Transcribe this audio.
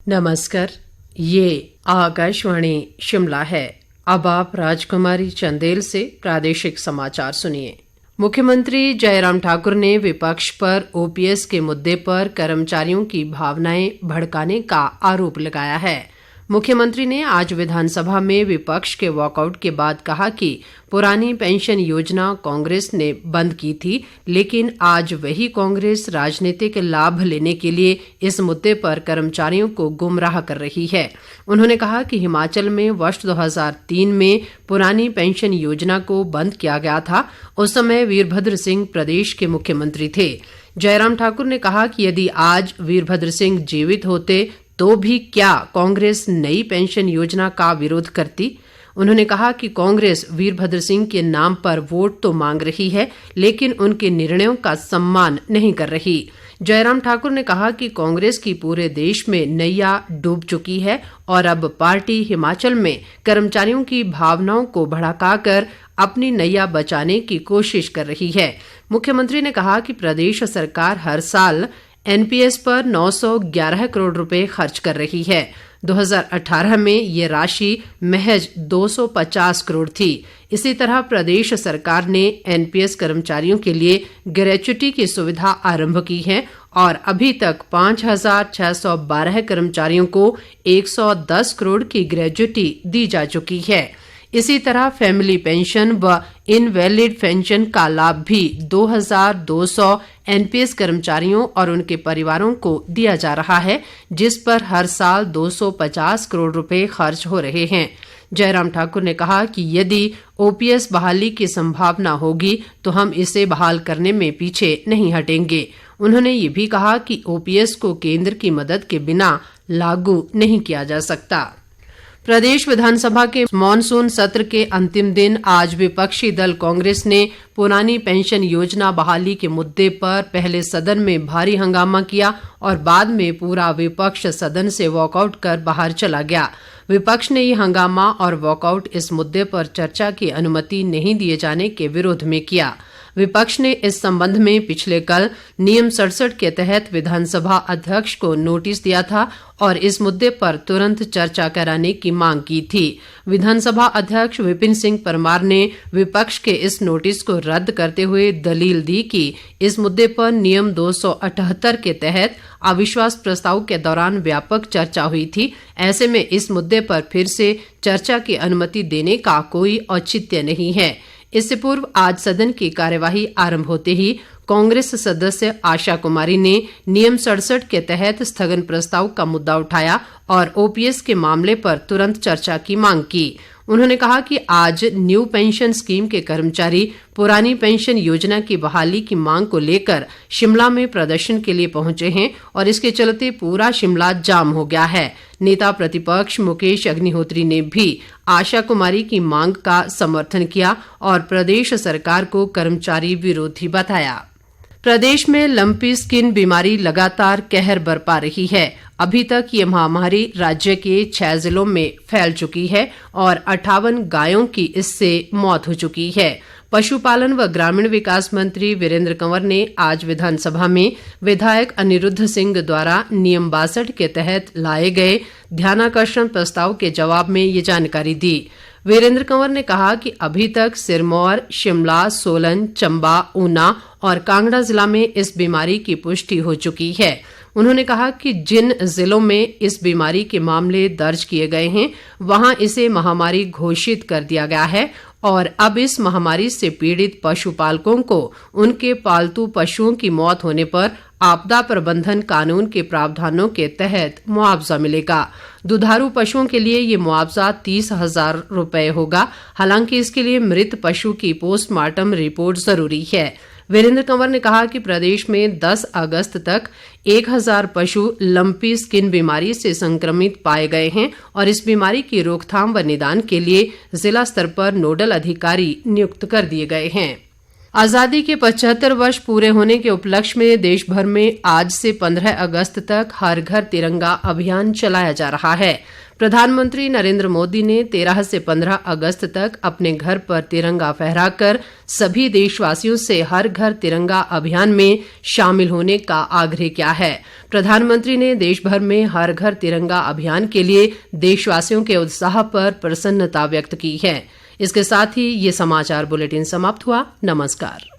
नमस्कार, ये आकाशवाणी शिमला है। अब आप राजकुमारी चंदेल से प्रादेशिक समाचार सुनिए। मुख्यमंत्री जयराम ठाकुर ने विपक्ष पर ओपीएस के मुद्दे पर कर्मचारियों की भावनाएं भड़काने का आरोप लगाया है। मुख्यमंत्री ने आज विधानसभा में विपक्ष के वॉकआउट के बाद कहा कि पुरानी पेंशन योजना कांग्रेस ने बंद की थी, लेकिन आज वही कांग्रेस राजनीतिक लाभ लेने के लिए इस मुद्दे पर कर्मचारियों को गुमराह कर रही है। उन्होंने कहा कि हिमाचल में वर्ष 2003 में पुरानी पेंशन योजना को बंद किया गया था। उस समय वीरभद्र सिंह प्रदेश के मुख्यमंत्री थे। जयराम ठाकुर ने कहा कि यदि आज वीरभद्र सिंह जीवित होते तो भी क्या कांग्रेस नई पेंशन योजना का विरोध करती। उन्होंने कहा कि कांग्रेस वीरभद्र सिंह के नाम पर वोट तो मांग रही है, लेकिन उनके निर्णयों का सम्मान नहीं कर रही। जयराम ठाकुर ने कहा कि कांग्रेस की पूरे देश में नैया डूब चुकी है और अब पार्टी हिमाचल में कर्मचारियों की भावनाओं को भड़काकर अपनी नैया बचाने की कोशिश कर रही है। मुख्यमंत्री ने कहा कि प्रदेश सरकार हर साल एनपीएस पर 911 करोड़ रुपए खर्च कर रही है। 2018 में ये राशि महज 250 करोड़ थी। इसी तरह प्रदेश सरकार ने एनपीएस कर्मचारियों के लिए ग्रेच्युटी की सुविधा आरंभ की है और अभी तक 5,612 कर्मचारियों को 110 करोड़ की ग्रेच्युटी दी जा चुकी है। इसी तरह फैमिली पेंशन व इनवैलिड पेंशन का लाभ भी 2,200 एनपीएस कर्मचारियों और उनके परिवारों को दिया जा रहा है, जिस पर हर साल 250 करोड़ रुपए खर्च हो रहे हैं। जयराम ठाकुर ने कहा कि यदि ओपीएस बहाली की संभावना होगी तो हम इसे बहाल करने में पीछे नहीं हटेंगे। उन्होंने ये भी कहा कि ओपीएस को केंद्र की मदद के बिना लागू नहीं किया जा सकता। प्रदेश विधानसभा के मॉनसून सत्र के अंतिम दिन आज विपक्षी दल कांग्रेस ने पुरानी पेंशन योजना बहाली के मुद्दे पर पहले सदन में भारी हंगामा किया और बाद में पूरा विपक्ष सदन से वॉकआउट कर बाहर चला गया। विपक्ष ने यह हंगामा और वॉकआउट इस मुद्दे पर चर्चा की अनुमति नहीं दिए जाने के विरोध में किया। विपक्ष ने इस संबंध में पिछले कल नियम 67 के तहत विधानसभा अध्यक्ष को नोटिस दिया था और इस मुद्दे पर तुरंत चर्चा कराने की मांग की थी। विधानसभा अध्यक्ष विपिन सिंह परमार ने विपक्ष के इस नोटिस को रद्द करते हुए दलील दी कि इस मुद्दे पर नियम 278 के तहत अविश्वास प्रस्ताव के दौरान व्यापक चर्चा हुई थी। ऐसे में इस मुद्दे पर फिर से चर्चा की अनुमति देने का कोई औचित्य नहीं है। इससे पूर्व आज सदन की कार्यवाही आरंभ होते ही कांग्रेस सदस्य आशा कुमारी ने नियम 67 के तहत स्थगन प्रस्ताव का मुद्दा उठाया और ओपीएस के मामले पर तुरंत चर्चा की मांग की। उन्होंने कहा कि आज न्यू पेंशन स्कीम के कर्मचारी पुरानी पेंशन योजना की बहाली की मांग को लेकर शिमला में प्रदर्शन के लिए पहुंचे हैं और इसके चलते पूरा शिमला जाम हो गया है। नेता प्रतिपक्ष मुकेश अग्निहोत्री ने भी आशा कुमारी की मांग का समर्थन किया और प्रदेश सरकार को कर्मचारी विरोधी बताया। प्रदेश में लंपी स्किन बीमारी लगातार कहर बरपा रही है। अभी तक ये महामारी राज्य के 6 जिलों में फैल चुकी है और 58 गायों की इससे मौत हो चुकी है। पशुपालन व ग्रामीण विकास मंत्री वीरेंद्र कंवर ने आज विधानसभा में विधायक अनिरुद्ध सिंह द्वारा नियम 62 के तहत लाए गए ध्यानाकर्षण प्रस्ताव के जवाब में ये जानकारी दी। वीरेंद्र कंवर ने कहा कि अभी तक सिरमौर, शिमला, सोलन, चंबा, ऊना और कांगड़ा जिला में इस बीमारी की पुष्टि हो चुकी है। उन्होंने कहा कि जिन जिलों में इस बीमारी के मामले दर्ज किए गए हैं वहां इसे महामारी घोषित कर दिया गया है और अब इस महामारी से पीड़ित पशुपालकों को उनके पालतू पशुओं की मौत होने पर आपदा प्रबंधन कानून के प्रावधानों के तहत मुआवजा मिलेगा। दुधारू पशुओं के लिए ये मुआवजा 30,000 रुपए होगा। हालांकि इसके लिए मृत पशु की पोस्टमार्टम रिपोर्ट जरूरी है। वीरेंद्र कंवर ने कहा कि प्रदेश में 10 अगस्त तक 1,000 पशु लंपी स्किन बीमारी से संक्रमित पाए गए हैं और इस बीमारी की रोकथाम व निदान के लिए जिला स्तर पर नोडल अधिकारी नियुक्त कर दिए गए हैं। आज़ादी के 75 वर्ष पूरे होने के उपलक्ष्य में देश भर में आज से 15 अगस्त तक हर घर तिरंगा अभियान चलाया जा रहा है। प्रधानमंत्री नरेंद्र मोदी ने 13 से 15 अगस्त तक अपने घर पर तिरंगा फहराकर सभी देशवासियों से हर घर तिरंगा अभियान में शामिल होने का आग्रह किया है। प्रधानमंत्री ने देश भर में हर घर तिरंगा अभियान के लिए देशवासियों के उत्साह पर प्रसन्नता व्यक्त की है। इसके साथ ही ये समाचार बुलेटिन समाप्त हुआ। नमस्कार।